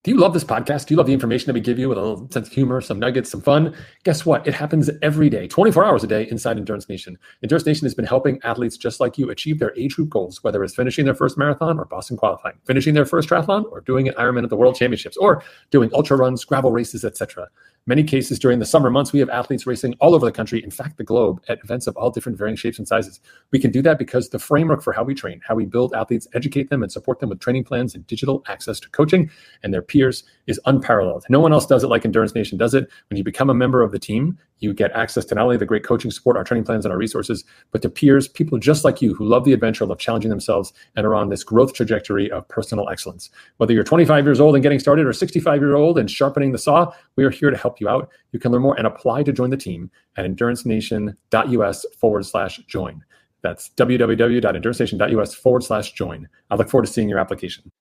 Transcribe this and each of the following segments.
Do you love this podcast? Do you love the information that we give you with a little sense of humor, some nuggets, some fun? Guess what? It happens every day, 24 hours a day inside Endurance Nation. Endurance Nation has been helping athletes just like you achieve their age group goals, whether it's finishing their first marathon or Boston qualifying, finishing their first triathlon or doing an Ironman at the World Championships, or doing ultra runs, gravel races, etc. Many cases during the summer months, we have athletes racing all over the country, in fact, the globe, at events of all different varying shapes and sizes. We can do that because the framework for how we train, how we build athletes, educate them, and support them with training plans and digital access to coaching and their peers is unparalleled. No one else does it like Endurance Nation does it. When you become a member of the team, you get access to not only the great coaching support, our training plans, and our resources, but to peers, people just like you who love the adventure, love challenging themselves, and are on this growth trajectory of personal excellence. Whether you're 25 years old and getting started or 65-year-old and sharpening the saw, we are here to help you out. You can learn more and apply to join the team at endurancenation.us/join. That's www.endurancenation.us/join. I look forward to seeing your application.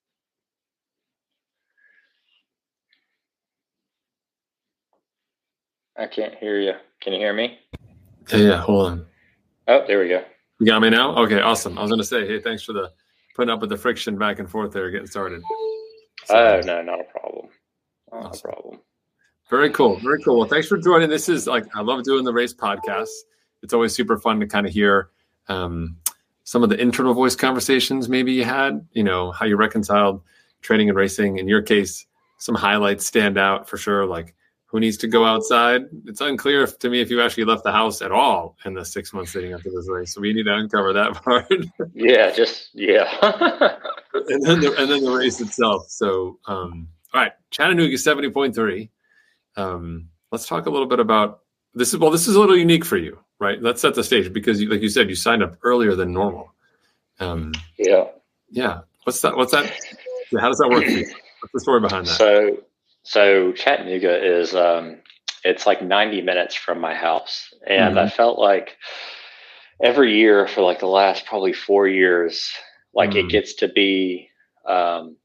I can't hear you. Can you hear me? Yeah, hold on. Oh, there we go. You got me now? Okay, awesome. I was going to say, hey, thanks for the putting up with the friction back and forth there, getting started. Oh, no, not a problem. Not Awesome. a problem. Very cool. Very cool. Well, thanks for joining. This is I love doing the race podcast. It's always super fun to kind of hear some of the internal voice conversations maybe you had, how you reconciled training and racing. In your case, some highlights stand out for sure, like who needs to go outside. It's unclear to me if you actually left the house at all in the 6 months leading up to this race. So we need to uncover that part. Yeah. and then the race itself. So, all right, Chattanooga 70.3. Let's talk a little bit about this. This is a little unique for you, right? Let's set the stage because, like you said, you signed up earlier than normal. Yeah. What's that? How does that work for you? What's the story behind that? So Chattanooga is, it's like 90 minutes from my house. And I felt like every year for like the last probably 4 years, like it gets to be, it'll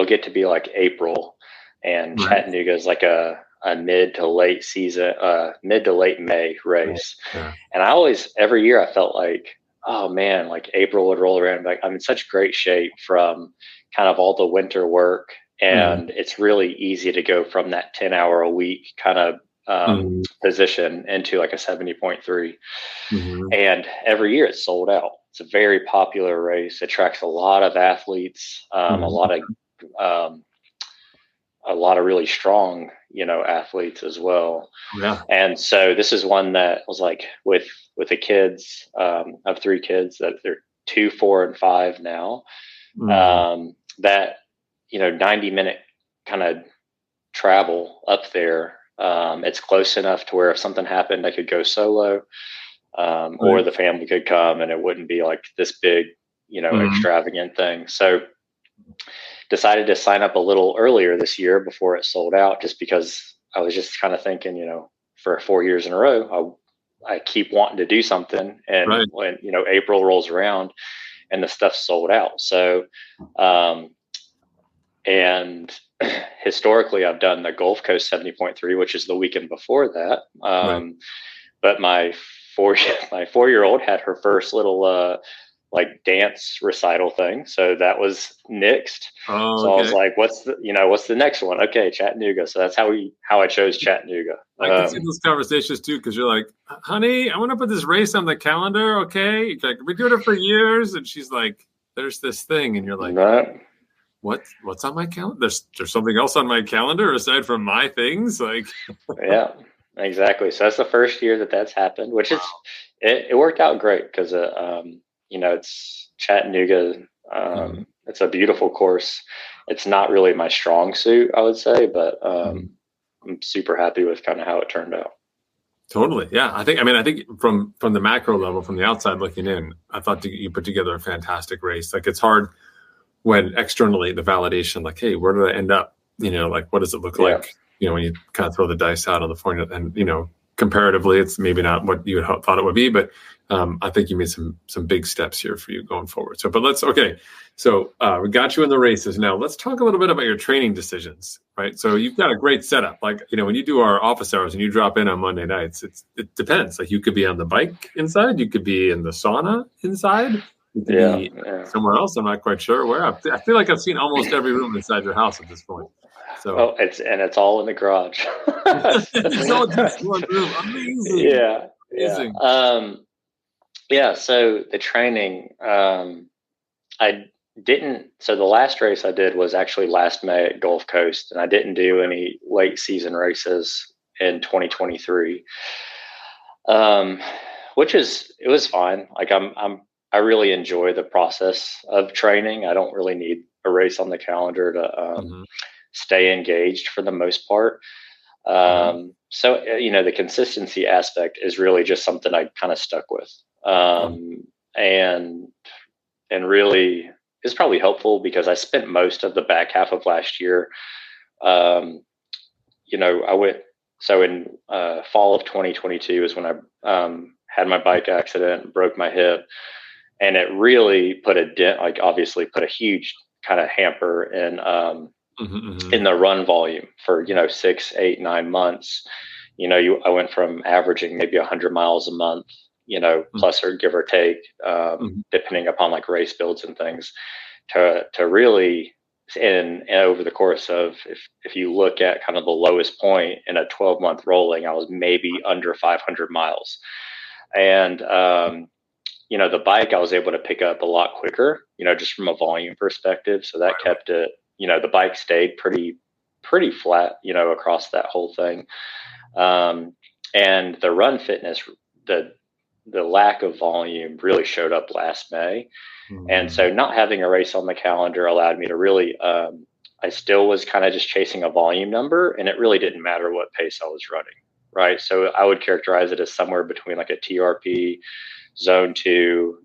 get to be like April, and Chattanooga is like a mid to late season, mid to late May race. Yeah. And every year I felt like, oh man, like April would roll around. Like I'm in such great shape from kind of all the winter work. And it's really easy to go from that 10-hour a week kind of position into like a 70.3. And every year it's sold out. It's a very popular race. It attracts a lot of athletes, a lot of really strong, athletes as well. Yeah. And so this is one that was like with the kids, I have 3 kids that they're 2, 4, and 5 now. That 90-minute kind of travel up there. It's close enough to where if something happened, I could go solo, or the family could come, and it wouldn't be like this big, extravagant thing. So decided to sign up a little earlier this year before it sold out, just because I was just kind of thinking, for 4 years in a row, I keep wanting to do something. And when, April rolls around and the stuff's sold out. So, and historically I've done the Gulf Coast 70.3, which is the weekend before that. But my 4-year-old had her first little, like dance recital thing. So that was nixed. So I was like, what's the next one? Okay, Chattanooga. So that's how I chose Chattanooga. I can see those conversations too, because you're like, honey, I want to put this race on the calendar. Okay. Like, we've been doing it for years. And she's like, there's this thing. And you're like, what's on my calendar? There's something else on my calendar aside from my things. Like, yeah, exactly. So that's the first year that's happened, which it worked out great because, it's Chattanooga. It's a beautiful course. It's not really my strong suit, I would say, but I'm super happy with kind of how it turned out. Totally. Yeah. I think from the macro level, from the outside looking in, I thought you put together a fantastic race. Like, it's hard when externally the validation, like, hey, where did I end up? Like, what does it look like? When you kind of throw the dice out on the formula, and, comparatively, it's maybe not what you had thought it would be, but I think you made some big steps here for you going forward. So we got you in the races. Now let's talk a little bit about your training decisions, right? So you've got a great setup. Like, when you do our office hours and you drop in on Monday nights, it depends. Like, you could be on the bike inside, you could be in the sauna inside. It could be somewhere else. I'm not quite sure where. I feel like I've seen almost every room inside your house at this point. So it's all in the garage. It's all just one room. Amazing. Yeah. Amazing. So the training, so the last race I did was actually last May at Gulf Coast, and I didn't do any late season races in 2023. It was fine. Like I really enjoy the process of training. I don't really need a race on the calendar to stay engaged for the most part. So, the consistency aspect is really just something I kind of stuck with. And really is probably helpful because I spent most of the back half of last year, I went, so in fall of 2022 is when I had my bike accident and broke my hip, and it really put a dent, like obviously put a huge kind of hamper in the run volume for 6, 8, 9 months. I went from averaging maybe 100 miles a month, plus or give or take, depending upon like race builds and things, to really, and over the course of, if you look at kind of the lowest point in a 12-month rolling, I was maybe under 500 miles. And, the bike I was able to pick up a lot quicker, just from a volume perspective. So that kept it, the bike stayed pretty flat, across that whole thing. And the run fitness, the lack of volume really showed up last May. And so not having a race on the calendar allowed me to really, I still was kind of just chasing a volume number, and it really didn't matter what pace I was running. Right. So I would characterize it as somewhere between like a TRP, zone 2,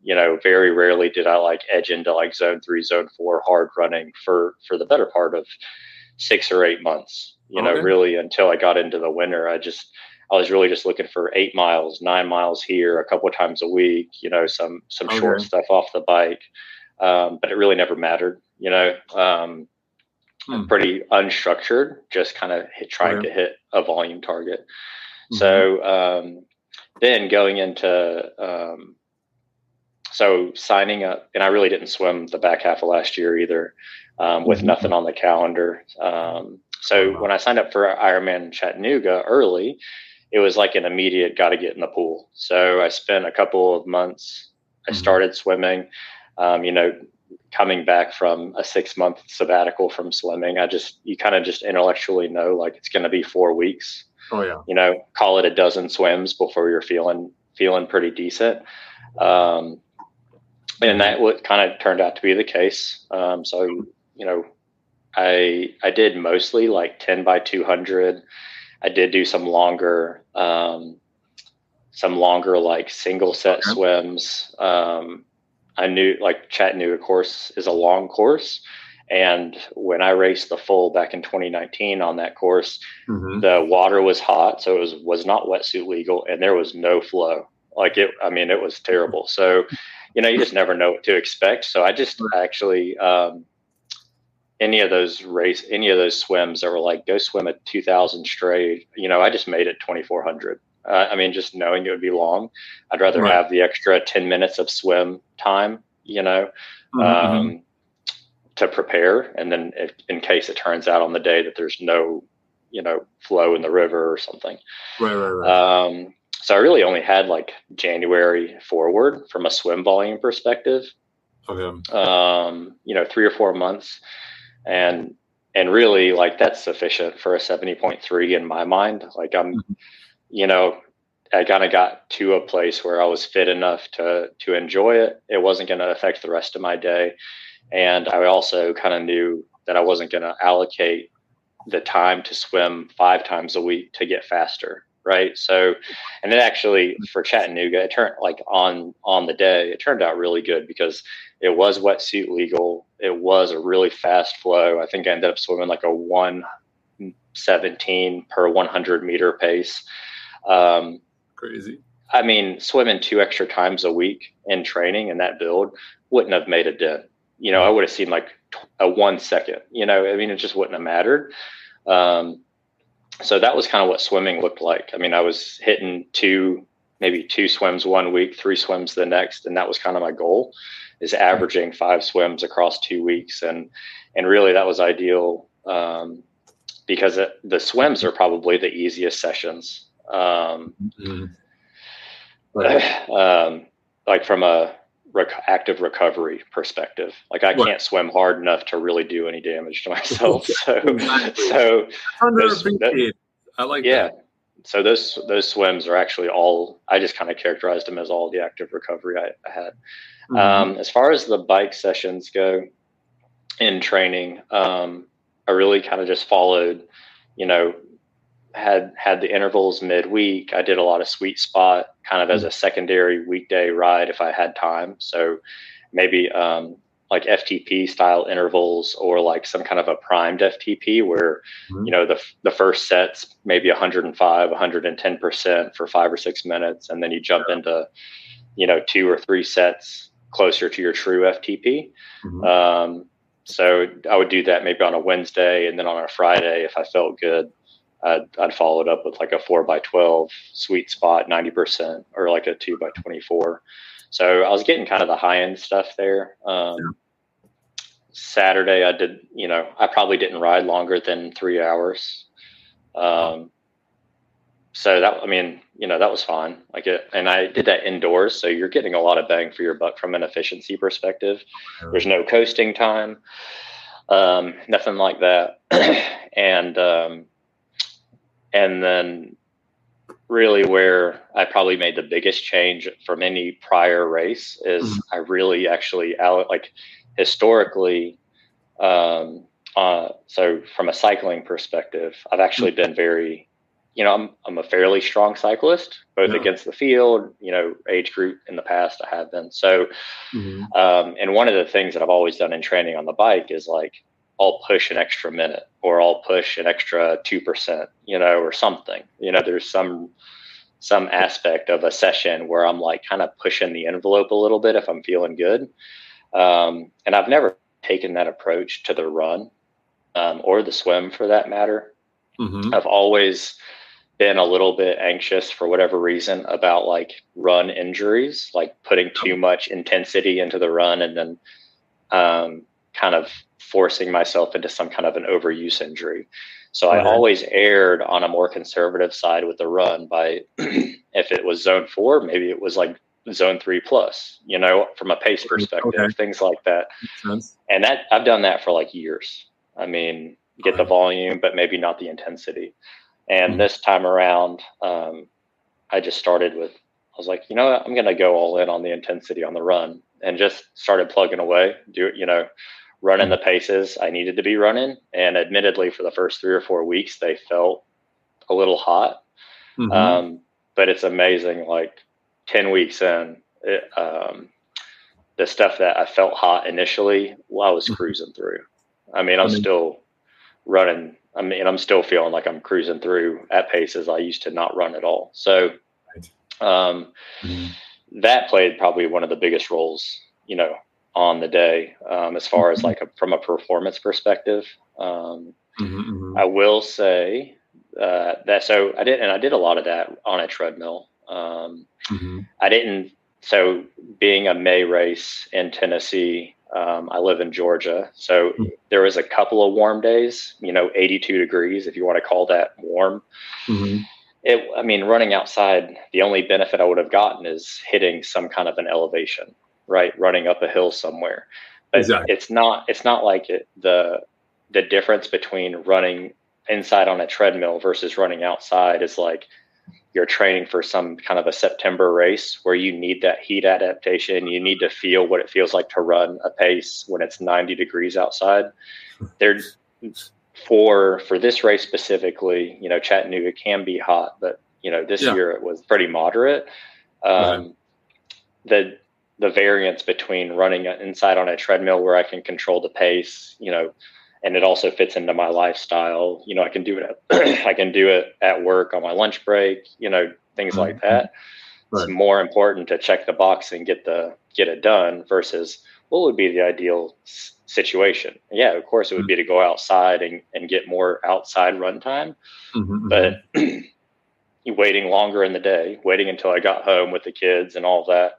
very rarely did I like edge into like zone 3, zone 4 hard running for the better part of 6 or 8 months, really until I got into the winter. I was really just looking for 8 miles, 9 miles here, a couple of times a week, some short stuff off the bike. But it really never mattered, I'm pretty unstructured, just kind of trying to hit a volume target. So, then going into, so signing up, and I really didn't swim the back half of last year either, with nothing on the calendar. So when I signed up for Ironman Chattanooga early, it was like an immediate got to get in the pool. So I spent a couple of months, I started swimming, coming back from a 6-month sabbatical from swimming. You kind of just intellectually know, like, it's going to be 4 weeks. Call it a dozen swims before you're feeling pretty decent. And that what kind of turned out to be the case. So, I did mostly like 10 by 200. I did do some longer like single set swims. I knew like Chattanooga course is a long course. And when I raced the full back in 2019 on that course, the water was hot. So it was not wetsuit legal, and there was no flow. It was terrible. So, you just never know what to expect. So I just actually, any of those swims that were like, go swim at 2000 straight, I just made it 2400. Just knowing it would be long, I'd rather have the extra 10 minutes of swim time, to prepare. And then in case it turns out on the day that there's no, flow in the river or something. Right. So I really only had like January forward from a swim volume perspective. 3 or 4 months. And really, like, that's sufficient for a 70.3 in my mind. Like, I kind of got to a place where I was fit enough to enjoy it. It wasn't going to affect the rest of my day. And I also kind of knew that I wasn't going to allocate the time to swim 5 times a week to get faster. Right. So, and it actually, for Chattanooga, it turned like on the day, it turned out really good because it was wetsuit legal. It was a really fast flow. I think I ended up swimming like a 1:17 per 100 meter pace. Crazy. Swimming 2 extra times a week in training and that build wouldn't have made a dent. I would have seen like a 1 second, it just wouldn't have mattered. So that was kind of what swimming looked like. I was hitting 2 maybe 2 swims one week, 3 swims the next. And that was kind of my goal, is averaging 5 swims across 2 weeks. And really that was ideal, because the swims are probably the easiest sessions. Like from a active recovery perspective, like I can't swim hard enough to really do any damage to myself. So I like that. So those swims are actually all, I just kind of characterized them as all the active recovery I had. As far as the bike sessions go in training, I really kind of just followed, had the intervals midweek. I did a lot of sweet spot kind of as a secondary weekday ride if I had time. So maybe like FTP style intervals, or like some kind of a primed FTP where, the first set's maybe 105, 110% for 5 or 6 minutes. And then you jump into, 2 or 3 sets closer to your true FTP. So I would do that maybe on a Wednesday, and then on a Friday, if I felt good, I'd follow it up with like a 4x12 sweet spot, 90%, or like a 2x24. So I was getting kind of the high end stuff there. Saturday I did, I probably didn't ride longer than 3 hours. So that, that was fine. And I did that indoors. So you're getting a lot of bang for your buck from an efficiency perspective. There's no coasting time, nothing like that. And then really where I probably made the biggest change from any prior race is I really actually, like historically, so from a cycling perspective, I've actually been very, I'm a fairly strong cyclist, both against the field, age group in the past I have been. So, and one of the things that I've always done in training on the bike is like, I'll push an extra minute, or I'll push an extra 2%, or something, there's some aspect of a session where I'm like kind of pushing the envelope a little bit if I'm feeling good. And I've never taken that approach to the run, or the swim for that matter. I've always been a little bit anxious for whatever reason about like run injuries, like putting too much intensity into the run and then kind of forcing myself into some kind of an overuse injury. So I always erred on a more conservative side with the run by, if it was zone 4, maybe it was like zone 3 plus, from a pace perspective, things like that. And that I've done that for like years. Get the volume, but maybe not the intensity. And this time around, I just started with, I was like, I'm going to go all in on the intensity on the run, and just started plugging away, running the paces I needed to be running. And admittedly, for the first 3 or 4 weeks, they felt a little hot. But it's amazing, like 10 weeks in, the stuff that I felt hot initially, I was cruising through. I'm still running. I'm still feeling like I'm cruising through at paces I used to not run at all. So that played probably one of the biggest roles, on the day, as far as like from a performance perspective. I will say that, so I did a lot of that on a treadmill. So being a May race in Tennessee, I live in Georgia. So there was a couple of warm days, 82 degrees, if you want to call that warm. Running outside, the only benefit I would have gotten is hitting some kind of an elevation, right? Running up a hill somewhere. But it's not like the difference between running inside on a treadmill versus running outside is like you're training for some kind of a September race where you need that heat adaptation. You need to feel what it feels like to run a pace when it's 90 degrees outside. For this race specifically, Chattanooga can be hot, but this year it was pretty moderate. The variance between running inside on a treadmill where I can control the pace, and it also fits into my lifestyle. I can do it. I can do it at work on my lunch break. Things like that. It's more important to check the box and get it done versus what would be the ideal situation. Yeah, of course, it would be to go outside and get more outside run time. But waiting longer in the day, waiting until I got home with the kids and all that.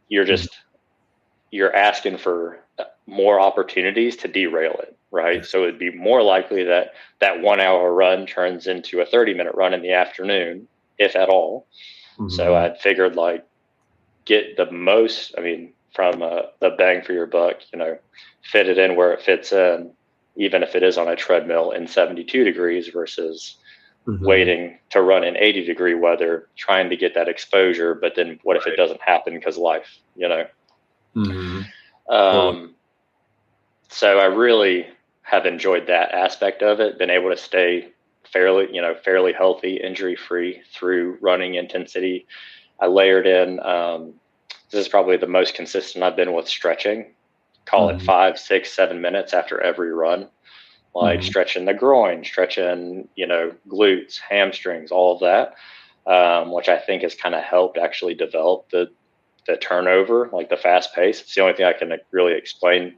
You're asking for more opportunities to derail it, right? So it'd be more likely that 1 hour run turns into a 30-minute run in the afternoon, if at all. So I'd figured like get the most, from the bang for your buck, fit it in where it fits in, even if it is on a treadmill in 72 degrees versus waiting to run in 80-degree weather, trying to get that exposure. But then what if it doesn't happen because life, So I really have enjoyed that aspect of it, been able to stay fairly healthy, injury-free through running intensity. I layered in, this is probably the most consistent I've been with stretching, call it 5, 6, 7 minutes after every run, like stretching the groin, stretching, glutes, hamstrings, all of that, which I think has kind of helped actually develop the turnover, like the fast pace. It's the only thing I can really explain,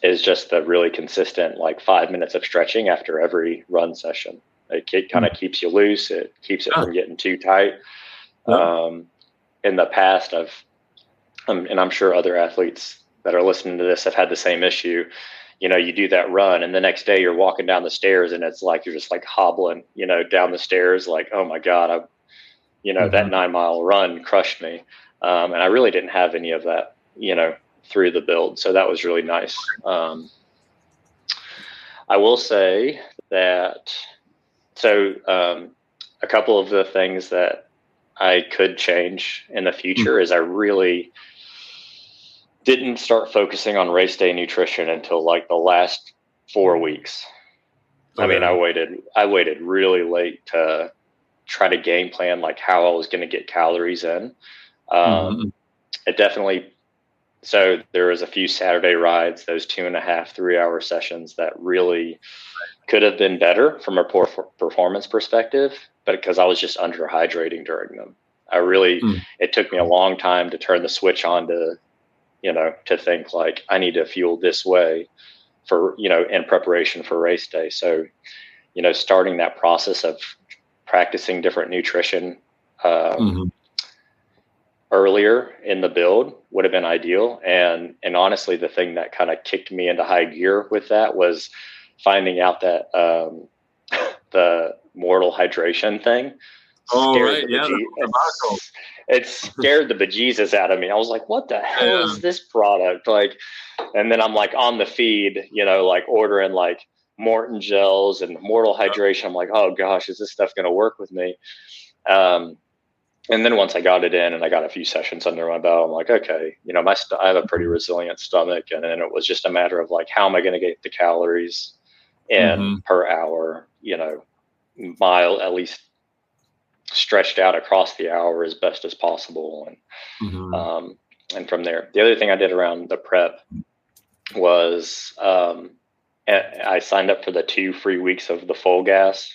is just the really consistent, like 5 minutes of stretching after every run session. It kind of keeps you loose. It keeps it from getting too tight. In the past, and I'm sure other athletes that are listening to this have had the same issue. You do that run and the next day you're walking down the stairs and it's like, you're just like hobbling, down the stairs. Like, oh my God, that 9 mile run crushed me. And I really didn't have any of that, through the build. So that was really nice. I will say that, a couple of the things that I could change in the future is I really didn't start focusing on race day nutrition until like the last 4 weeks. I waited really late to try to game plan like how I was going to get calories in. It definitely, so there was a few Saturday rides, those 2.5, 3 hour sessions that really could have been better from a performance perspective, but because I was just underhydrating during them. It took me a long time to turn the switch on to, to think like I need to fuel this way for, in preparation for race day. So, starting that process of practicing different nutrition earlier in the build would have been ideal. And honestly, the thing that kind of kicked me into high gear with that was finding out that the mortal hydration thing it scared the bejesus out of me. I was like, what the hell is this product? Like, and then I'm like on the feed, like ordering like Morton gels and mortal hydration. I'm like, oh gosh, is this stuff going to work with me? And then once I got it in and I got a few sessions under my belt, I'm like, okay, I have a pretty resilient stomach. And then it was just a matter of like, how am I going to get the calories in per hour, mile, at least stretched out across the hour as best as possible. And from there, the other thing I did around the prep was, I signed up for the 2 free weeks of the full gas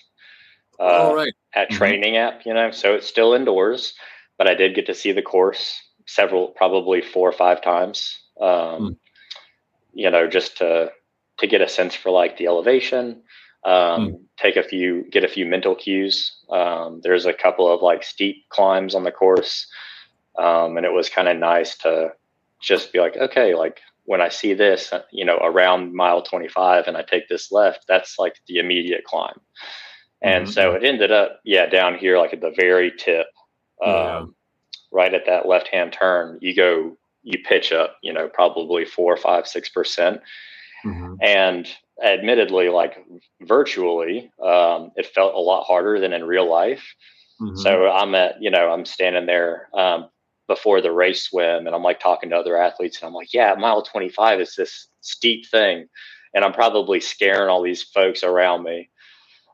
at Training app, so it's still indoors, but I did get to see the course probably 4 or 5 times, just to get a sense for like the elevation, get a few mental cues. There's a couple of like steep climbs on the course. And it was kind of nice to just be like, okay, like when I see this, around mile 25 and I take this left, that's like the immediate climb. And so it ended up, down here, like at the very tip, right at that left-hand turn, you pitch up, probably 4, 5, 6%. And admittedly, like virtually, it felt a lot harder than in real life. So I'm standing there, before the race swim, and I'm like talking to other athletes and I'm like, mile 25 is this steep thing. And I'm probably scaring all these folks around me.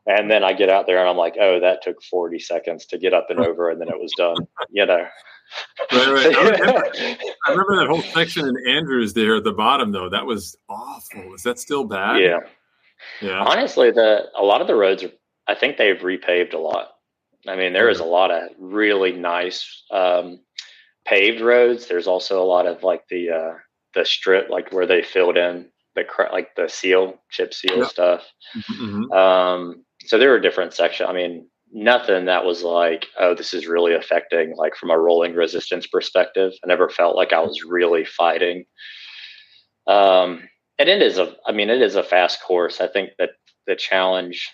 And then I get out there and I'm like, oh, that took 40 seconds to get up and over. And then it was done, Right. I remember that whole section in Andrews there at the bottom, though. That was awful. Is that still bad? Yeah. Honestly, a lot of the roads I think they've repaved a lot. There is a lot of really nice paved roads. There's also a lot of like the strip, like where they filled in the chip seal stuff. so there were different sections. I mean, nothing that was like, oh, this is really affecting, like from a rolling resistance perspective. I never felt like I was really fighting. And it is a fast course. I think that the challenge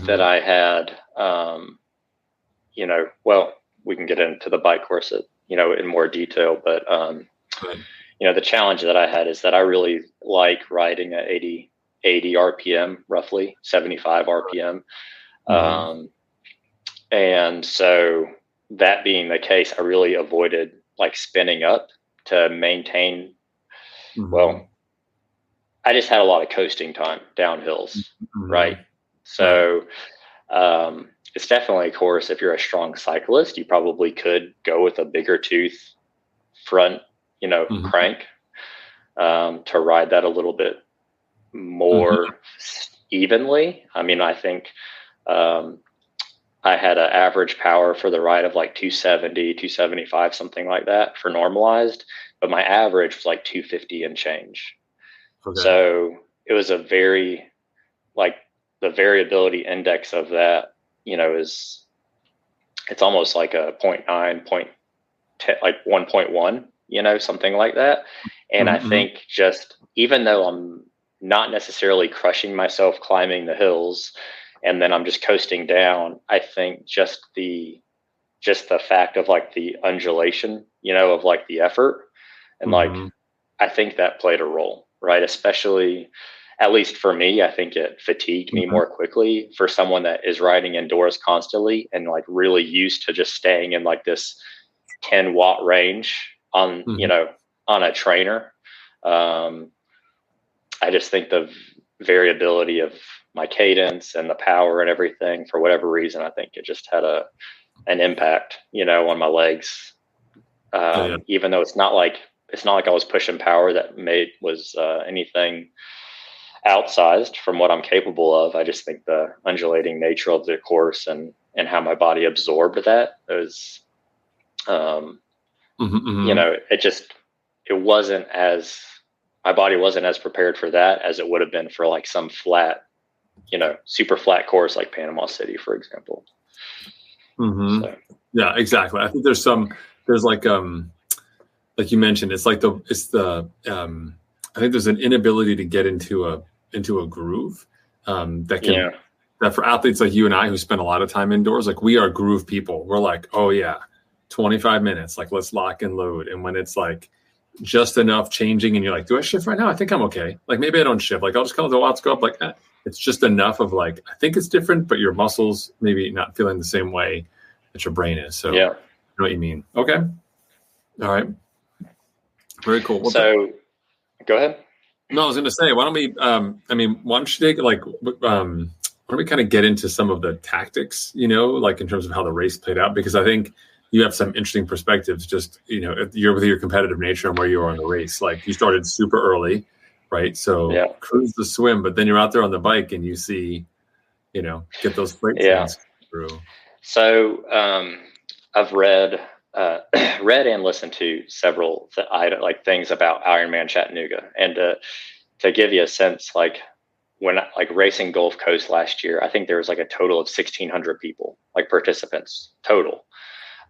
that I had, well, we can get into the bike course, in more detail, but, the challenge that I had is that I really like riding at 80 RPM, roughly 75 RPM. And so that being the case, I really avoided like spinning up to maintain. Well, I just had a lot of coasting time down hills. Right. So, it's definitely a course. If you're a strong cyclist, you probably could go with a bigger tooth front, crank, to ride that a little bit more evenly. I mean, I think, I had an average power for the ride of like 270, 275, something like that for normalized, but my average was like 250 and change. Okay. So it was a very, like, the variability index of that, it's almost like a 0.9, 0.10, like 1.1, something like that. And I think just, even though I'm not necessarily crushing myself climbing the hills, and then I'm just coasting down, I think just the fact of like the undulation, of like the effort, and like, I think that played a role, right? Especially, at least for me, I think it fatigued me more quickly for someone that is riding indoors constantly and like really used to just staying in like this 10 watt range on, on a trainer. I just think the variability of my cadence and the power and everything, for whatever reason, I think it just had an impact, on my legs. Even though it's not like I was pushing power that was anything outsized from what I'm capable of. I just think the undulating nature of the course and how my body absorbed that is, my body wasn't as prepared for that as it would have been for like some flat, super flat course like Panama City, for example. So. Yeah, exactly. I think there's like you mentioned, I think there's an inability to get into a groove, that for athletes like you and I, who spend a lot of time indoors, like we are groove people. We're like, oh yeah, 25 minutes, like let's lock and load. And when it's like just enough changing and you're like, do I shift right now? I think I'm okay. Like maybe I don't shift. Like I'll just kind of the watts go up, like it's just enough of like, I think it's different, but your muscles maybe not feeling the same way that your brain is. So I know what you mean. Okay. All right. Very cool. Go ahead. No, I was going to say, why don't we, why don't you take why don't we kind of get into some of the tactics, like in terms of how the race played out, because I think you have some interesting perspectives, just, you're with your competitive nature and where you are in the race. Like you started super early, right? So cruise the swim, but then you're out there on the bike and you see, get those plates through. So I've read and listened to several things about Ironman Chattanooga, and to give you a sense, like when racing Gulf Coast last year, I think there was like a total of 1,600 people, like participants total.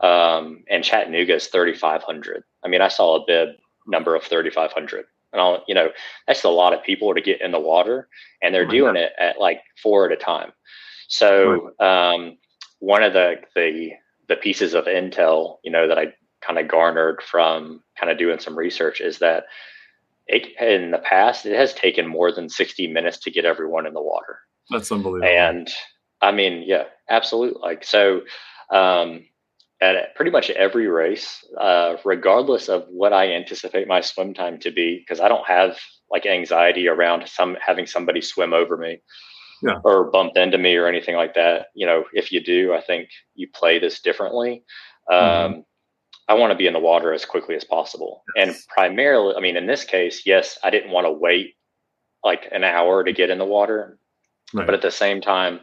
And Chattanooga is 3,500. I mean, I saw a bib number of 3,500, and that's a lot of people to get in the water, and they're doing it at like 4 at a time. So, one of the pieces of intel, that I kind of garnered from kind of doing some research is that in the past, it has taken more than 60 minutes to get everyone in the water. That's unbelievable. And I mean, yeah, absolutely. Like, so, at pretty much every race, regardless of what I anticipate my swim time to be, because I don't have like anxiety around having somebody swim over me or bump into me or anything like that. If you do, I think you play this differently. I want to be in the water as quickly as possible. Yes. And primarily, I mean, in this case, yes, I didn't want to wait like an hour to get in the water, but at the same time,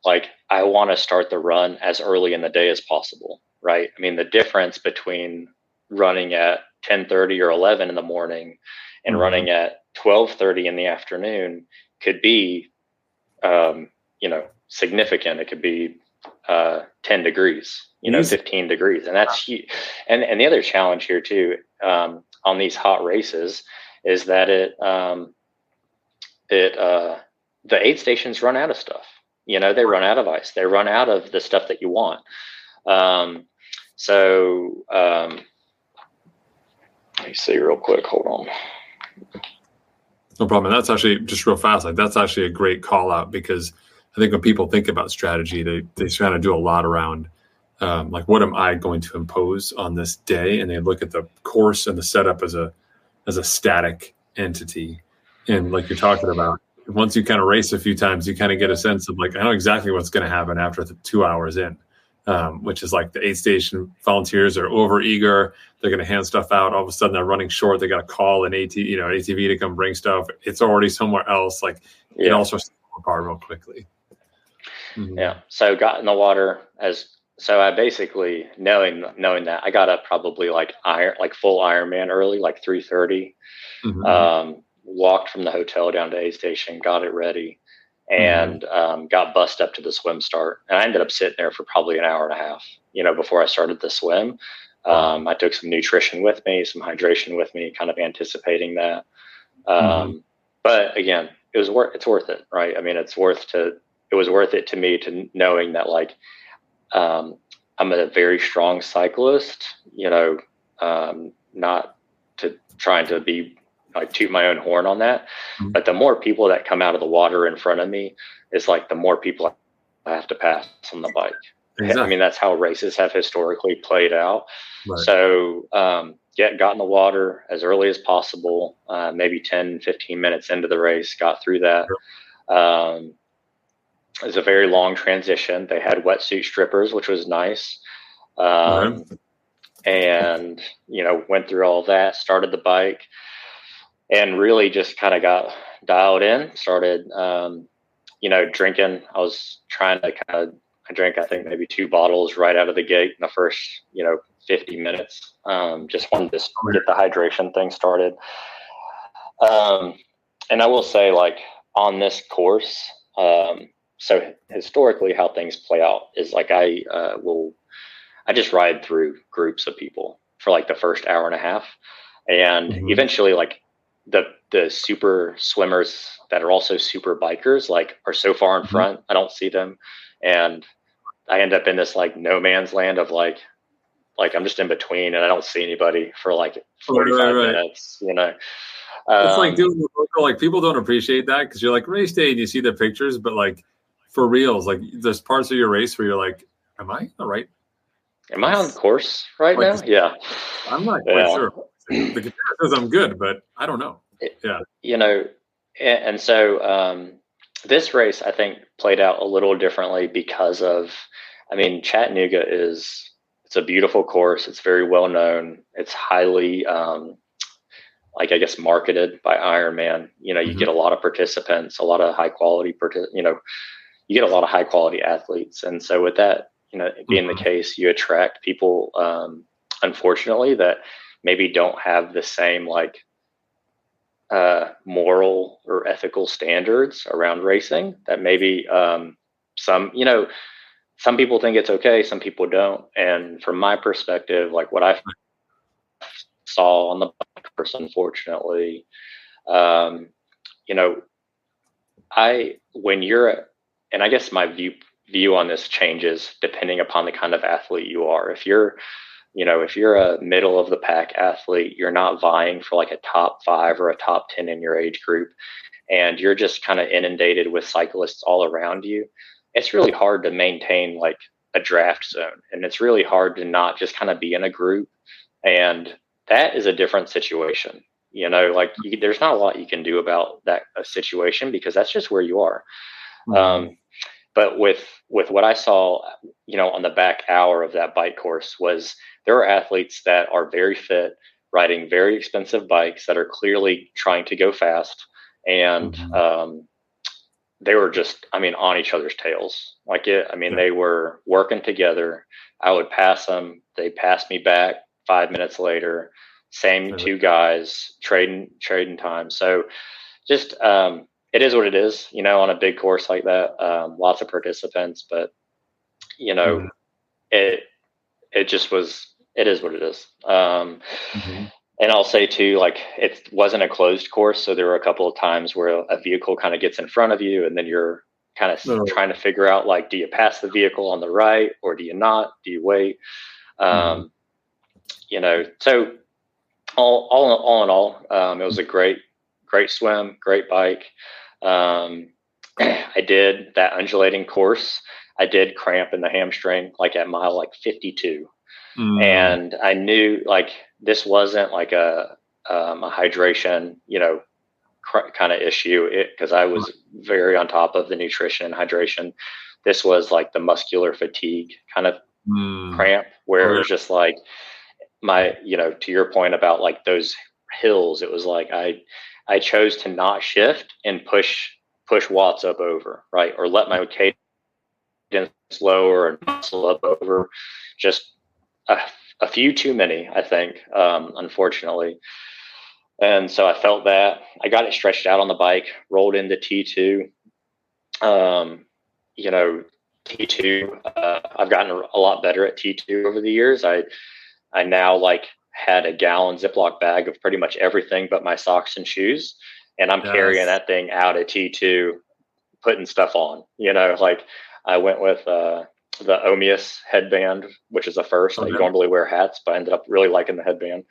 like I want to start the run as early in the day as possible. Right. I mean, the difference between running at 10:30 or 11 in the morning and running at 12:30 in the afternoon could be, significant. It could be 10 degrees, 15 degrees. And that's huge. And the other challenge here too, on these hot races is that the aid stations run out of stuff. They run out of ice. They run out of the stuff that you want. Let me see real quick. Hold on. No problem. And that's actually just real fast. Like that's actually a great call out, because I think when people think about strategy, they kind of do a lot around like, what am I going to impose on this day? And they look at the course and the setup as a static entity. And like you're talking about, once you kind of race a few times, you kind of get a sense of like, I know exactly what's going to happen after the 2 hours in, which is like the aid station volunteers are over eager. They're going to hand stuff out. All of a sudden they're running short. They got to call an ATV to come bring stuff. It's already somewhere else. Like it all starts to fall apart real quickly. Mm-hmm. Yeah. So got in the water so I basically knowing that I got up probably like full Ironman early, like 3:30, walked from the hotel down to aid station, got it ready, and got bussed up to the swim start. And I ended up sitting there for probably an hour and a half, before I started the swim. I took some nutrition with me, some hydration with me, kind of anticipating that. But again, it's worth it, right? I mean, it was worth it to me, to knowing that like, I'm a very strong cyclist, not to trying to be like toot my own horn on that, but the more people that come out of the water in front of me is like, the more people I have to pass on the bike. Exactly. I mean, that's how races have historically played out. Right. So, got in the water as early as possible, maybe 10, 15 minutes into the race, got through that. It was a very long transition. They had wetsuit strippers, which was nice. And, went through all that, started the bike, and really just kind of got dialed in, started, drinking. I was trying to I drank, I think, maybe 2 bottles right out of the gate in the first, 50 minutes. Just wanted to get the hydration thing started. And I will say, like, on this course, so historically how things play out is like, I just ride through groups of people for like the first hour and a half. And eventually, like, the super swimmers that are also super bikers, like, are so far in front, I don't see them. And I end up in this like no man's land of like I'm just in between, and I don't see anybody for like 45 minutes, It's like doing the local, like, people don't appreciate that, because you're like race day and you see the pictures, but like for reals, like there's parts of your race where you're like, am I all right? Am I on course right now? Yeah. I'm not quite sure. The computer says I'm good, but I don't know. And so this race, I think, played out a little differently because of, I mean, Chattanooga it's a beautiful course. It's very well known. It's highly, marketed by Ironman. You get a lot of participants, a lot of high quality, you get a lot of high quality athletes. And so with that, being the case, you attract people, unfortunately, that maybe don't have the same moral or ethical standards around racing, that maybe some people think it's okay, some people don't. And from my perspective, like what I saw on the bike course, unfortunately, and I guess my view on this changes depending upon the kind of athlete you are. If you're a middle of the pack athlete, you're not vying for like a top 5 or a top 10 in your age group, and you're just kind of inundated with cyclists all around you, it's really hard to maintain like a draft zone. And it's really hard to not just kind of be in a group. And that is a different situation. There's not a lot you can do about that situation, because that's just where you are. But with what I saw, on the back hour of that bike course, was there are athletes that are very fit, riding very expensive bikes, that are clearly trying to go fast. And they were just, on each other's tails. They were working together. I would pass them. They passed me back 5 minutes later. Same 2 guys trading time. So just, it is what it is, on a big course like that. Lots of participants, but it just was, it is what it is. And I'll say too, like, it wasn't a closed course. So there were a couple of times where a vehicle kind of gets in front of you, and then you're kind of trying to figure out, like, do you pass the vehicle on the right, or do you not? Do you wait? So all in all, it was a great swim, great bike. I did that undulating course. I did cramp in the hamstring, like at mile, like 52. And I knew, like, this wasn't like a hydration, kind of issue, because I was very on top of the nutrition and hydration. This was like the muscular fatigue kind of cramp, where it was just like to your point about like those hills, it was like I chose to not shift and push watts up over, right, or let my cadence lower and muscle up over, just a few too many, I think, unfortunately. And so I felt that. I got it stretched out on the bike, rolled into T2. T2, I've gotten a lot better at T2 over the years. I now, like, had a gallon Ziploc bag of pretty much everything but my socks and shoes. And I'm carrying that thing out at T2, putting stuff on, like I went with the Omius headband, which is a first. You don't really wear hats, but I ended up really liking the headband.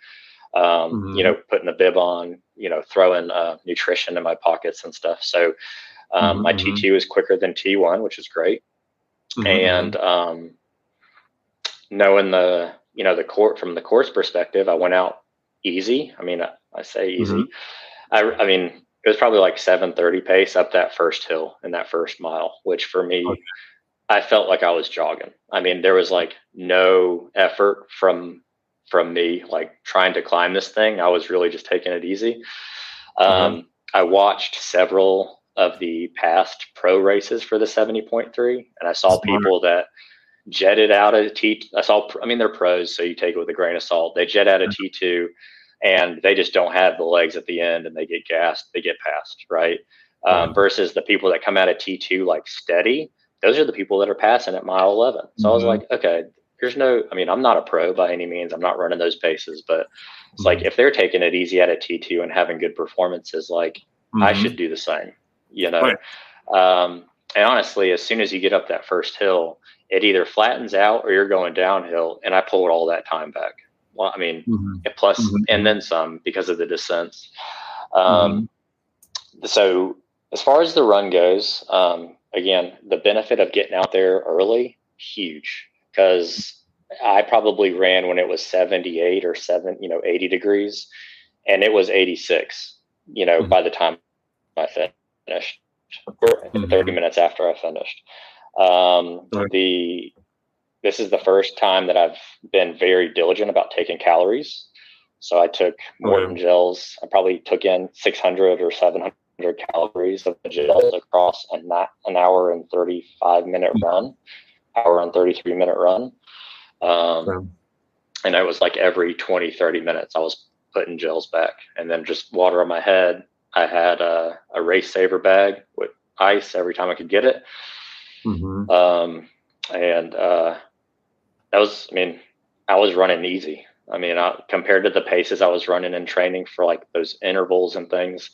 Putting the bib on, throwing nutrition in my pockets and stuff. So my T2 is quicker than T1, which is great. And knowing the court from the course perspective, I went out easy. I mean, I say easy. I mean, it was probably like 7:30 pace up that first hill in that first mile, which for me, I felt like I was jogging. I mean, there was like no effort from me, like, trying to climb this thing. I was really just taking it easy. I watched several of the past pro races for the 70.3, and I saw people that jetted out of they're pros, so you take it with a grain of salt. They jet out of T2 and they just don't have the legs at the end, and they get gassed, they get passed, right? Versus the people that come out of T2 like steady, those are the people that are passing at mile 11. So I was like, okay, I'm not a pro by any means. I'm not running those paces, but it's like, if they're taking it easy at a T2 and having good performances, like, I should do the same, And honestly, as soon as you get up that first hill, it either flattens out or you're going downhill. And I pulled all that time back. Well, I mean, plus, and then some, because of the descents. So as far as the run goes, again, the benefit of getting out there early, huge, because I probably ran when it was 78 or 80 degrees, and it was 86, by the time I finished, 30 minutes after I finished. This is the first time that I've been very diligent about taking calories. So I took Morton gels. I probably took in 600 or 700 calories of the gels across an hour and 35-minute run, hour and 33-minute run. And it was like every 20, 30 minutes, I was putting gels back, and then just water on my head. I had a Race Saver bag with ice every time I could get it. I was running easy. I mean, compared to the paces I was running in training for like those intervals and things,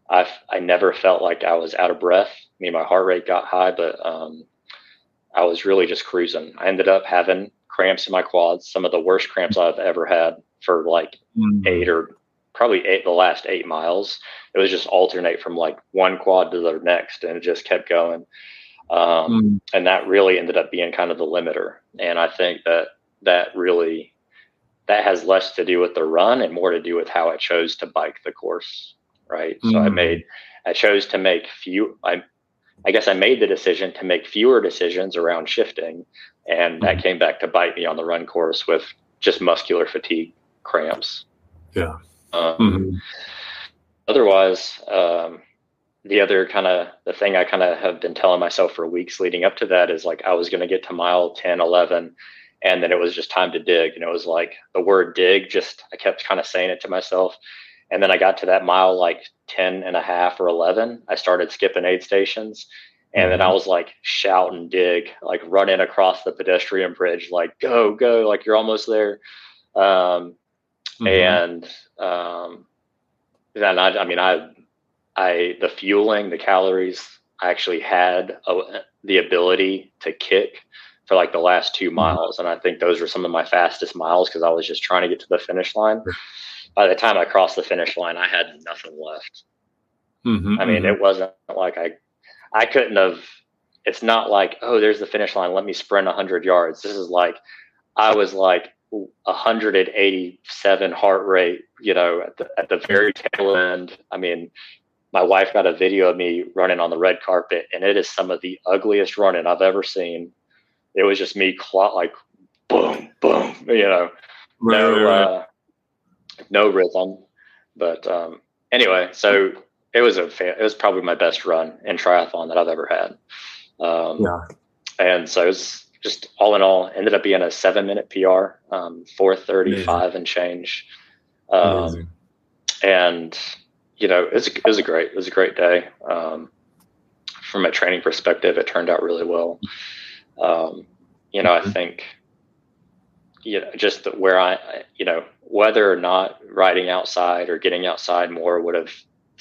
I never felt like I was out of breath. I mean, my heart rate got high, but I was really just cruising. I ended up having cramps in my quads, some of the worst cramps I've ever had for like the last 8 miles. It was just alternate from like one quad to the next, and it just kept going. And that really ended up being kind of the limiter. And I think that has less to do with the run and more to do with how I chose to bike the course. Right. So I chose to make I guess I made the decision to make fewer decisions around shifting, and that came back to bite me on the run course with just muscular fatigue cramps. Yeah. Otherwise, the thing I kind of have been telling myself for weeks leading up to that is like, I was going to get to mile 10, 11, and then it was just time to dig. And it was like the word dig, I kept kind of saying it to myself. And then I got to that mile, like 10 and a half or 11, I started skipping aid stations. And then I was like shout and dig, like running across the pedestrian bridge, like go, like you're almost there. And then the fueling, the calories, I actually had the ability to kick for like the last 2 miles. And I think those were some of my fastest miles because I was just trying to get to the finish line. By the time I crossed the finish line, I had nothing left. I mean, it wasn't like I couldn't have, it's not like, oh, there's the finish line, let me sprint 100 yards. This is like, I was like 187 heart rate, at the very tail end. I mean, my wife got a video of me running on the red carpet, and it is some of the ugliest running I've ever seen. It was just me like boom, boom, no rhythm. But anyway, so it was probably my best run in triathlon that I've ever had. And so it was just all in all, ended up being a 7-minute PR, 4:35 and change. And it was a great day. From a training perspective, it turned out really well. I think, just where whether or not riding outside or getting outside more would have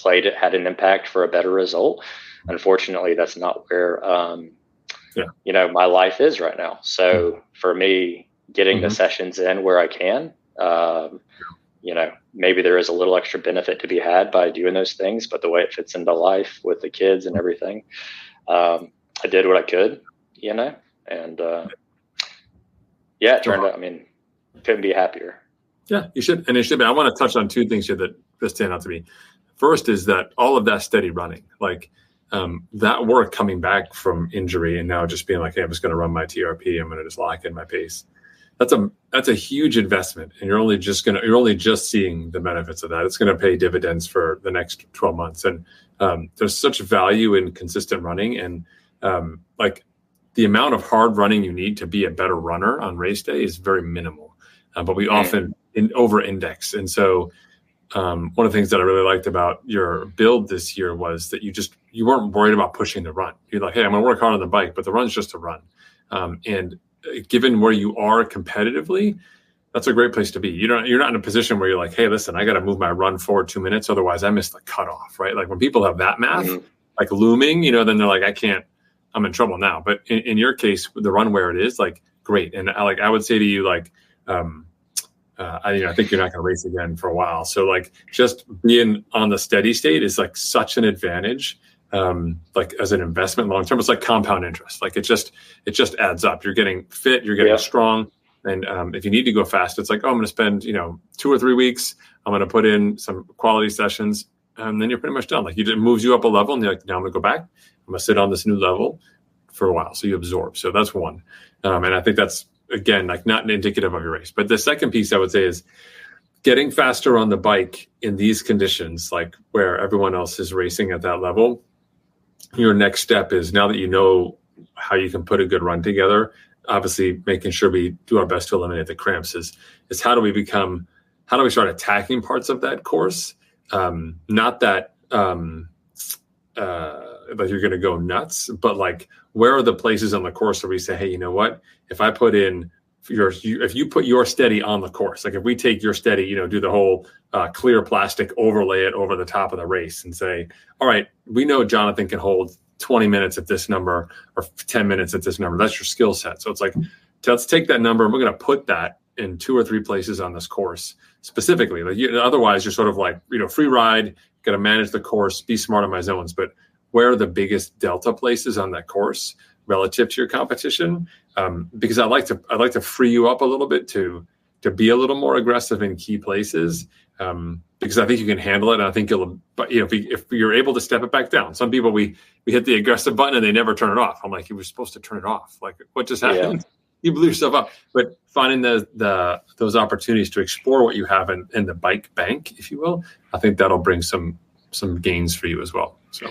had an impact for a better result. Unfortunately, that's not where, my life is right now. So for me, getting the sessions in where I can, maybe there is a little extra benefit to be had by doing those things, but the way it fits into life with the kids and everything, I did what I could, and it turned out, couldn't be happier. Yeah, you should. And it should be. I want to touch on 2 things here that stand out to me. First is that all of that steady running, like that work coming back from injury and now just being like, hey, I'm just going to run my TRP. I'm going to just lock in my pace. That's a huge investment, and you're only just seeing the benefits of that. It's going to pay dividends for the next 12 months. And there's such value in consistent running, and like the amount of hard running you need to be a better runner on race day is very minimal. But we often over-index. And so one of the things that I really liked about your build this year was that you weren't worried about pushing the run. You're like, hey, I'm going to work hard on the bike, but the run's just a run. And given where you are competitively, that's a great place to be. You're not in a position where you're like, hey, listen, I got to move my run forward 2 minutes. Otherwise I missed the cutoff, right? Like when people have that math, like looming, then they're like, I'm in trouble now. But in your case, with the run where it is, like, great. And I would say to you, like, I think you're not going to race again for a while. So like just being on the steady state is like such an advantage. Like as an investment long-term, it's like compound interest. Like it just adds up. You're getting fit, you're getting strong. And if you need to go fast, it's like, oh, I'm going to spend, 2 or 3 weeks. I'm going to put in some quality sessions. And then you're pretty much done. Like it moves you up a level and you're like, now I'm going to go back. I'm going to sit on this new level for a while. So you absorb. So that's one. And I think that's, again, like not indicative of your race. But the second piece I would say is getting faster on the bike in these conditions, like where everyone else is racing at that level. Your next step is, now that you know how you can put a good run together, obviously making sure we do our best to eliminate the cramps is how do we start attacking parts of that course? Not that like you're going to go nuts, but like where are the places on the course where we say, hey, you know what? If I put in if you put your steady on the course, like if we take your steady, do the whole clear plastic, overlay it over the top of the race and say, all right, we know Jonathan can hold 20 minutes at this number or 10 minutes at this number. That's your skill set. So it's like, let's take that number and we're going to put that in 2 or 3 places on this course specifically. Like otherwise you're sort of like, free ride, got to manage the course, be smart on my zones. But where are the biggest delta places on that course relative to your competition? Because I like to free you up a little bit to be a little more aggressive in key places, because I think you can handle it. And I think if you're able to step it back down. Some people, we hit the aggressive button and they never turn it off. I'm like, you were supposed to turn it off. Like what just happened? Yeah. You blew yourself up. But finding those opportunities to explore what you have in the bike bank, if you will, I think that'll bring some gains for you as well. So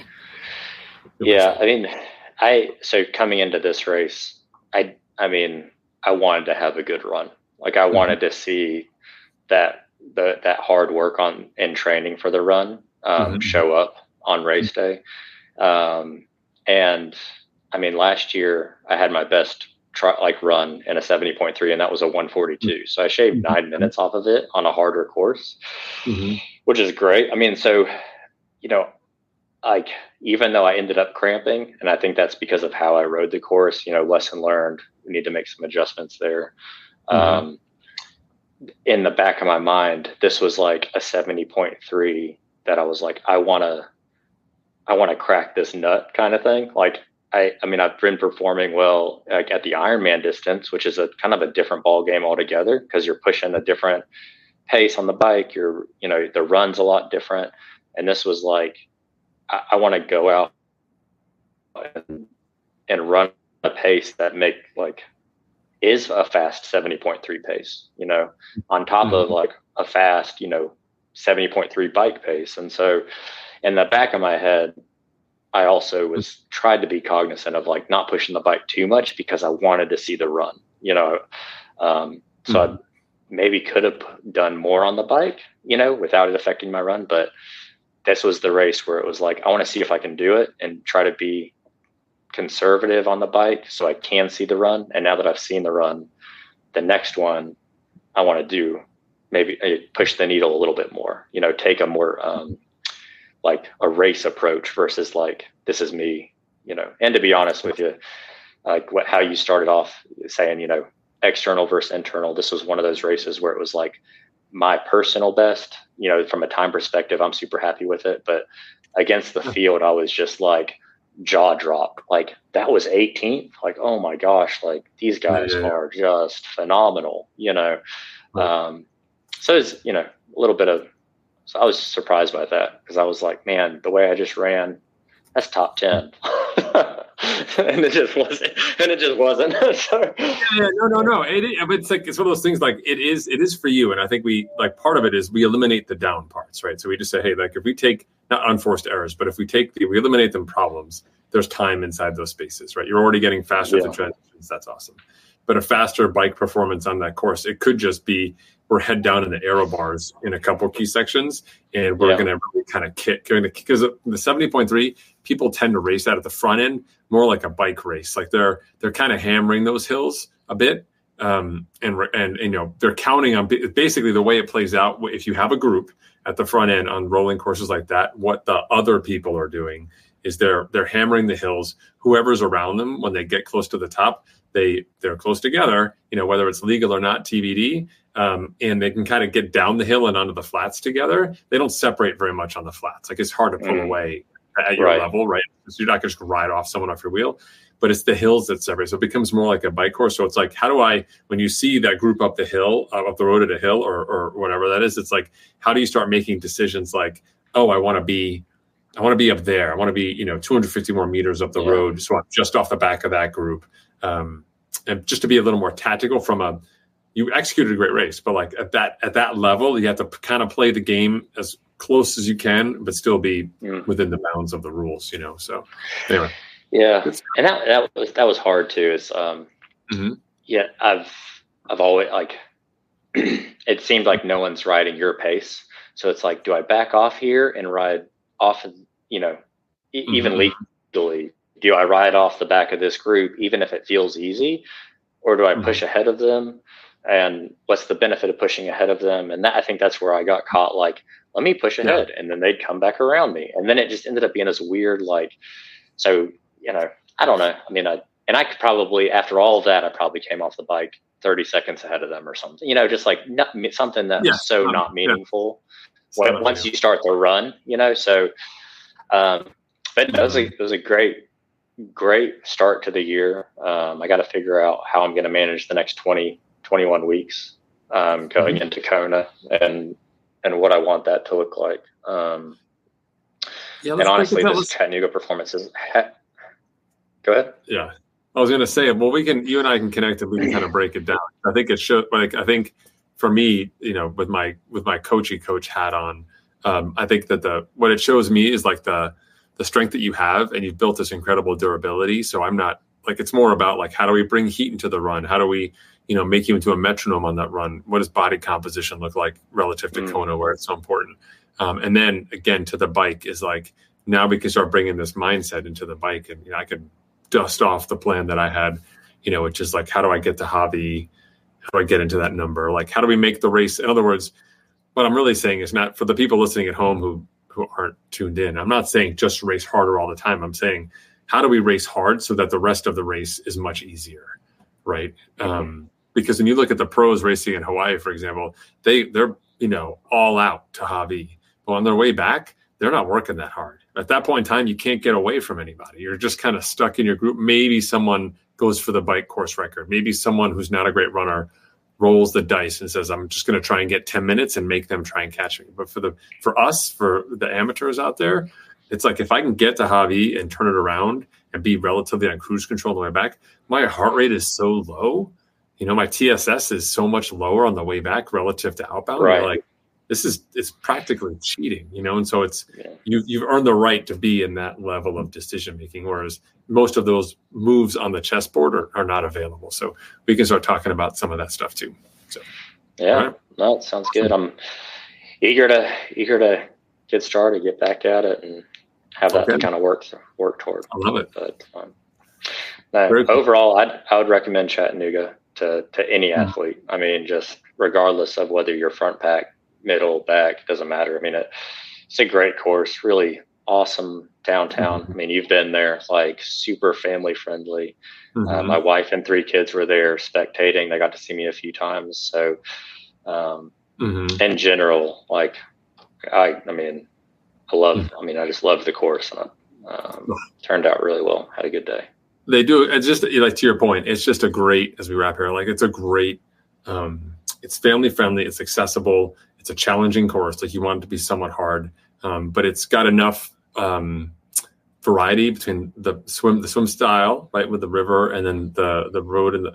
yeah, so coming into this race, I wanted to have a good run. Like I wanted to see that that hard work in training for the run show up on race day. And I mean, last year I had my best run in a 70.3, and that was a 142. So I shaved 9 minutes off of it on a harder course, which is great. I mean, so, like, even though I ended up cramping, and I think that's because of how I rode the course, lesson learned, we need to make some adjustments there. In the back of my mind, this was like a 70.3 that I was like, I want to crack this nut kind of thing. Like, I mean, I've been performing well, like, at the Ironman distance, which is a kind of a different ball game altogether, because you're pushing a different pace on the bike. The run's a lot different. And this was like, I want to go out and run a pace that is a fast 70.3 pace, on top of like a fast, 70.3 bike pace. And so in the back of my head, I also tried to be cognizant of like not pushing the bike too much, because I wanted to see the run, so I maybe could have done more on the bike, without it affecting my run. But this was the race where it was like, I want to see if I can do it and try to be conservative on the bike so I can see the run. And now that I've seen the run, the next one I want to do, maybe push the needle a little bit more, take a more like a race approach versus like, this is me, and to be honest with you, like how you started off saying, external versus internal. This was one of those races where it was like my personal best, from a time perspective, I'm super happy with it. But against the field, I was just like jaw dropped. Like, that was 18th. Like, oh my gosh, like these guys are just phenomenal, so it's, a little bit of, so I was surprised by that, because I was like, man, the way I just ran, that's top 10. and it just wasn't. So, no. It's like, it's one of those things, like it is for you. And I think part of it is we eliminate the down parts, right? So we just say, hey, like if we take not unforced errors, but if we eliminate them problems, there's time inside those spaces, right? You're already getting faster through transitions. That's awesome. But a faster bike performance on that course, it could just be, we're head down in the aero bars in a couple key sections, and we're going to really kind of kick, because the 70.3, people tend to race that at the front end more like a bike race. Like they're kind of hammering those hills a bit. And they're counting on basically the way it plays out. If you have a group at the front end on rolling courses like that, what the other people are doing is they're hammering the hills. Whoever's around them, when they get close to the top, they're close together, whether it's legal or not, TBD. And they can kind of get down the hill and onto the flats together. They don't separate very much on the flats. Like, it's hard to pull away at your level, right? So you're not just going to ride off someone off your wheel, but it's the hills that separate. So it becomes more like a bike course. So it's like, when you see that group up the hill, up the road at a hill or whatever that is, it's like, how do you start making decisions like, oh, I want to be up there. I want to be, 250 more meters up the road. So I'm just off the back of that group. And just to be a little more tactical you executed a great race, but like at that level, you have to kind of play the game as close as you can, but still be within the bounds of the rules, So anyway. Yeah. And that was hard too. Is, I've always like, it seemed like no one's riding your pace. So it's like, do I back off here and ride off of, even legally, do I ride off the back of this group, even if it feels easy, or do I push ahead of them? And what's the benefit of pushing ahead of them? And I think that's where I got caught. Like, let me push ahead, and then they'd come back around me. And then it just ended up being this weird, like, so, I don't know. I mean, I could probably, after all of that, I probably came off the bike 30 seconds ahead of them or something, just like something that's so not meaningful once you start the run, so, but it was a great start to the year. I got to figure out how I'm going to manage the next 21 weeks going into Kona and what I want that to look like. And honestly, this Chattanooga performance is. Go ahead. Yeah, I was going to say, well, you and I can connect and we can kind of break it down. I think it should. Like, I think for me, with my coach hat on, I think that what it shows me is like the strength that you have, and you've built this incredible durability. So I'm not like, it's more about like, how do we bring heat into the run? How do we, make you into a metronome on that run. What does body composition look like relative to Kona, where it's so important? And then again, to the bike is like, now we can start bringing this mindset into the bike, and I could dust off the plan that I had, which is like, how do I get to Javi? How do I get into that number? Like, how do we make the race? In other words, what I'm really saying is, not for the people listening at home who aren't tuned in, I'm not saying just race harder all the time. I'm saying, how do we race hard so that the rest of the race is much easier, right? Because when you look at the pros racing in Hawaii, for example, they're all out to Javi. But on their way back, they're not working that hard. At that point in time, you can't get away from anybody. You're just kind of stuck in your group. Maybe someone goes for the bike course record. Maybe someone who's not a great runner rolls the dice and says, I'm just going to try and get 10 minutes and make them try and catch me. But for the amateurs out there, it's like, if I can get to Javi and turn it around and be relatively on cruise control on the way back, my heart rate is so low. My TSS is so much lower on the way back relative to outbound. Right. Like, it's practically cheating, and so it's, you've earned the right to be in that level of decision making, whereas most of those moves on the chessboard are not available. So we can start talking about some of that stuff too. So right. No, it sounds good. I'm eager to get started, get back at it, and have that to kind of work toward. I love it. But overall, I would recommend Chattanooga to any athlete. I mean, just regardless of whether you're front pack, middle, back, doesn't matter. I mean, it's a great course, really awesome downtown. I mean, you've been there, like super family friendly. My wife and 3 kids were there spectating. They got to see me a few times. So in general, like I just loved the course, and turned out really well. Had a good day. They do. It's just like, to your point, it's just a great, as we wrap here, like, it's a great, it's family friendly. It's accessible. It's a challenging course. Like, you want it to be somewhat hard, but it's got enough variety between the swim style, right, with the river, and then the road and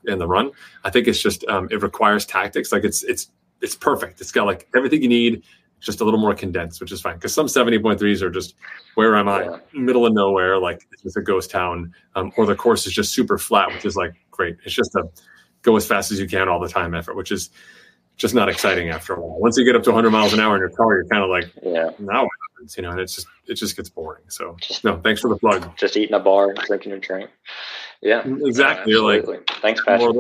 the run. I think it's just it requires tactics. Like, it's perfect. It's got like everything you need, just a little more condensed, which is fine. Because some 70.3s are just, where am I? Middle of nowhere, like it's just a ghost town, or the course is just super flat, which is like great. It's just a go as fast as you can all the time effort, which is just not exciting after a while. Once you get up to 100 miles an hour in your car, you're kind of like, now what happens? And it just gets boring. So thanks for the plug. Just eating a bar and drinking your drink. Yeah, exactly. You're like, thanks, Patrick.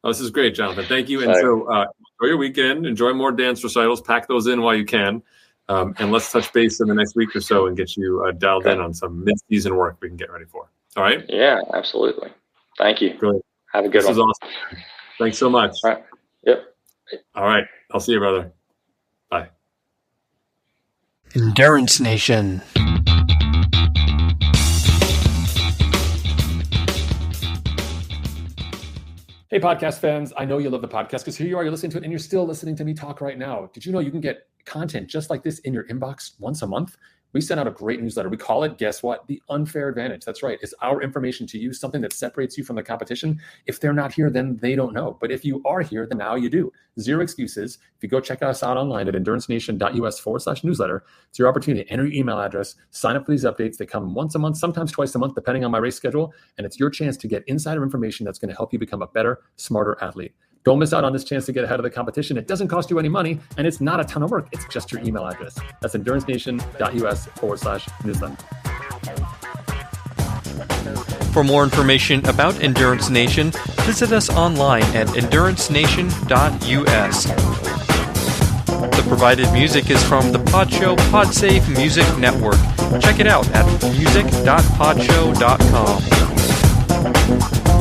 Oh, this is great, Jonathan. Thank you. And so enjoy your weekend. Enjoy more dance recitals. Pack those in while you can. And let's touch base in the next week or so and get you dialed in on some mid-season work we can get ready for. All right? Yeah, absolutely. Thank you. Brilliant. Have a good one. This is awesome. Thanks so much. All right. Yep. All right. I'll see you, brother. Bye. Endurance Nation. Hey, podcast fans. I know you love the podcast because here you are, you're listening to it and you're still listening to me talk right now. Did you know you can get content just like this in your inbox once a month? We send out a great newsletter. We call it, guess what? The Unfair Advantage. That's right. It's our information to you, something that separates you from the competition. If they're not here, then they don't know. But if you are here, then now you do. Zero excuses. If you go check us out online at endurancenation.us/newsletter, it's your opportunity to enter your email address, sign up for these updates. They come once a month, sometimes twice a month, depending on my race schedule. And it's your chance to get insider information that's going to help you become a better, smarter athlete. Don't miss out on this chance to get ahead of the competition. It doesn't cost you any money, and it's not a ton of work. It's just your email address. That's endurancenation.us/newsletter. For more information about Endurance Nation, visit us online at endurancenation.us. The provided music is from the Podshow Podsafe Music Network. Check it out at music.podshow.com.